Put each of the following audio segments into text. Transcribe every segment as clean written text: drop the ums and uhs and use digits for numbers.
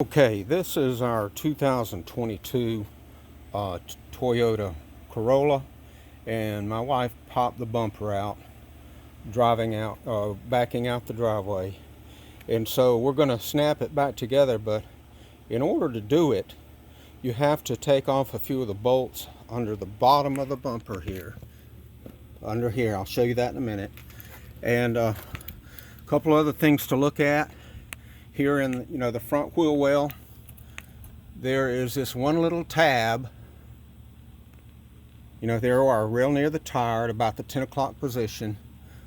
Okay, this is our 2022 Toyota Corolla, and my wife popped the bumper out, backing out the driveway. And so we're going to snap it back together, but in order to do it, you have to take off a few of the bolts under the bottom of the bumper here. Under here, I'll show you that in a minute. And a couple other things to look at. Here in the front wheel well, there is this one little tab. There we are, real near the tire at about the 10 o'clock position.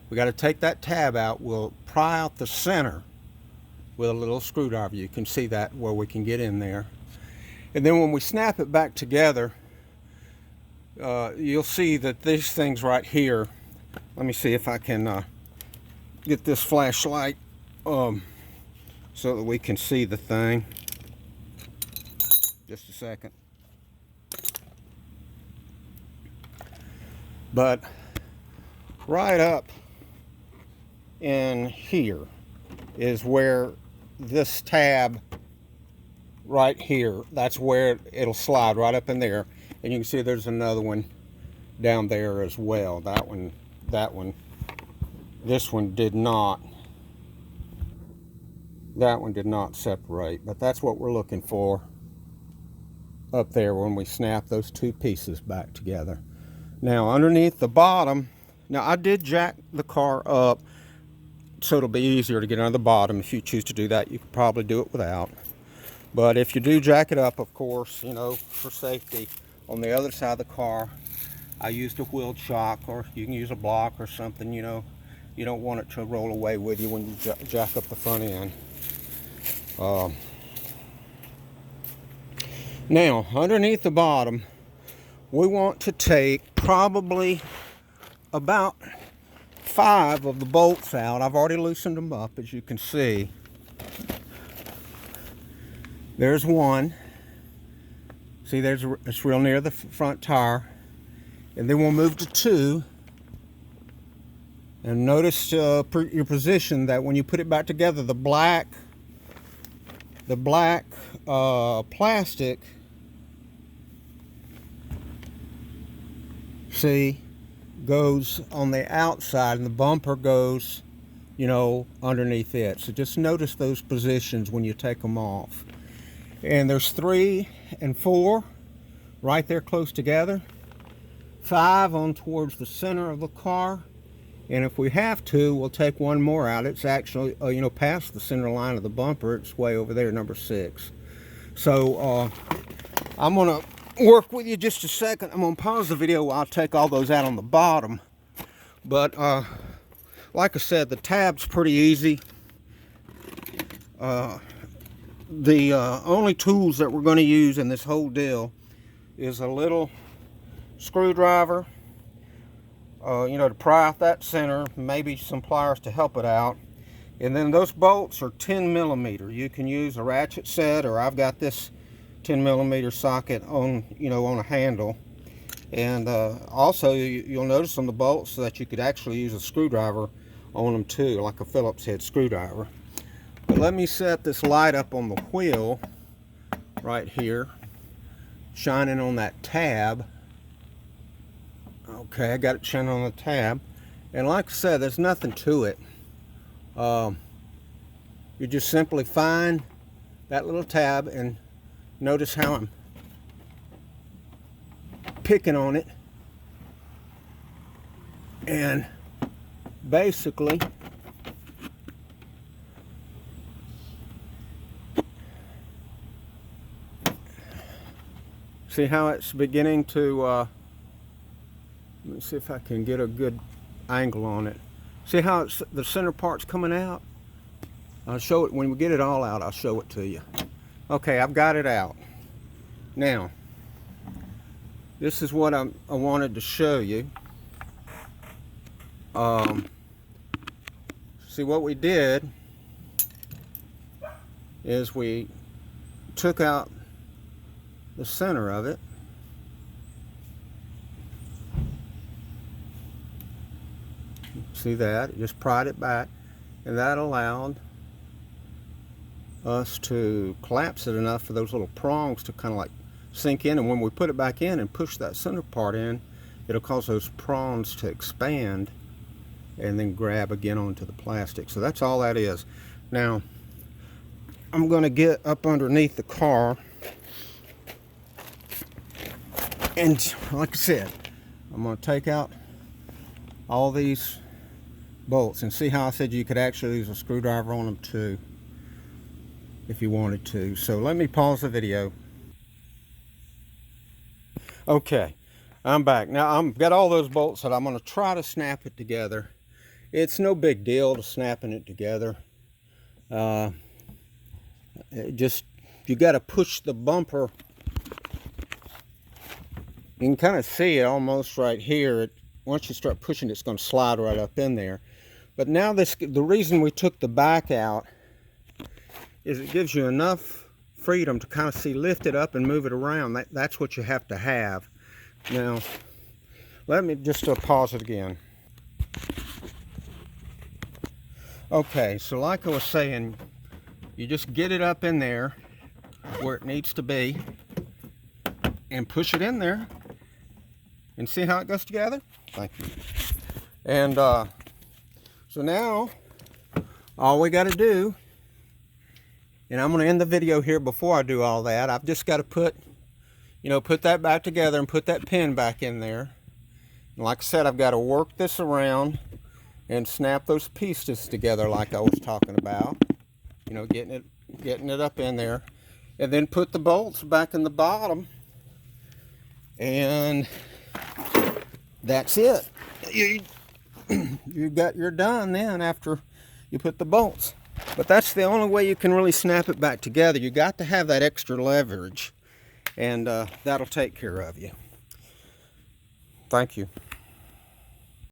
We got to take that tab out. We'll pry out the center with a little screwdriver. You can see that where we can get in there. And then when we snap it back together, you'll see that these things right here, let me see if I can get this flashlight so that we can see the thing. Just a second. But right up in here is where this tab right here, that's where it'll slide right up in there. And you can see there's another one down there as well. That one, this one did not. That one did not separate, but that's what we're looking for up there when we snap those two pieces back together. Now underneath the bottom, now I did jack the car up so it'll be easier to get under the bottom. If you choose to do that, you could probably do it without. But if you do jack it up, of course, for safety, on the other side of the car, I used a wheel chock, or you can use a block or something. You don't want it to roll away with you when you jack up the front end. Now, underneath the bottom, we want to take probably about 5 of the bolts out. I've already loosened them up, as you can see. There's one. See, it's real near the front tire. And then we'll move to 2. And notice your position that when you put it back together, the black plastic, see, goes on the outside, and the bumper goes, underneath it. So just notice those positions when you take them off. And there's 3 and 4 right there close together. 5 on towards the center of the car. And if we have to, we'll take one more out. It's actually, past the center line of the bumper. It's way over there, number 6. So I'm going to work with you just a second. I'm going to pause the video while I take all those out on the bottom. But like I said, the tab's pretty easy. The only tools that we're going to use in this whole deal is a little screwdriver, to pry out that center, maybe some pliers to help it out. And then those bolts are 10 millimeter. You can use a ratchet set, or I've got this 10 millimeter socket on, on a handle. And also you'll notice on the bolts that you could actually use a screwdriver on them too, like a Phillips head screwdriver. But let me set this light up on the wheel right here, shining on that tab. Okay, I got it shining on the tab. And like I said, there's nothing to it. You just simply find that little tab, and notice how I'm picking on it. And basically, see how it's beginning to, let me see if I can get a good angle on it. See how the center part's coming out? I'll show it, when we get it all out, I'll show it to you. Okay, I've got it out. Now, this is what I wanted to show you. See, what we did is we took out the center of it. See that? It just pried it back, and that allowed us to collapse it enough for those little prongs to kind of like sink in, and when we put it back in and push that center part in, it'll cause those prongs to expand and then grab again onto the plastic. So that's all that is. Now I'm going to get up underneath the car, and like I said, I'm going to take out all these bolts, and see how I said you could actually use a screwdriver on them too if you wanted to. So let me pause the video. Okay, I'm back. Now I've got all those bolts that I'm going to try to snap it together. It's no big deal to snapping it together. You got to push the bumper. You can kind of see it almost right here. Once you start pushing, it's going to slide right up in there. But now the reason we took the back out is it gives you enough freedom to kind of see, lift it up and move it around. That's what you have to have. Now, let me just pause it again. Okay, so like I was saying, you just get it up in there where it needs to be and push it in there and see how it goes together. Thank you. And so now all we got to do, and I'm going to end the video here before I do all that, I've just got to put that back together and put that pin back in there. And like I said, I've got to work this around and snap those pieces together like I was talking about. Getting it up in there, and then put the bolts back in the bottom, and that's it. You're done then after you put the bolts. But that's the only way you can really snap it back together. You got to have that extra leverage, and that'll take care of you. Thank you.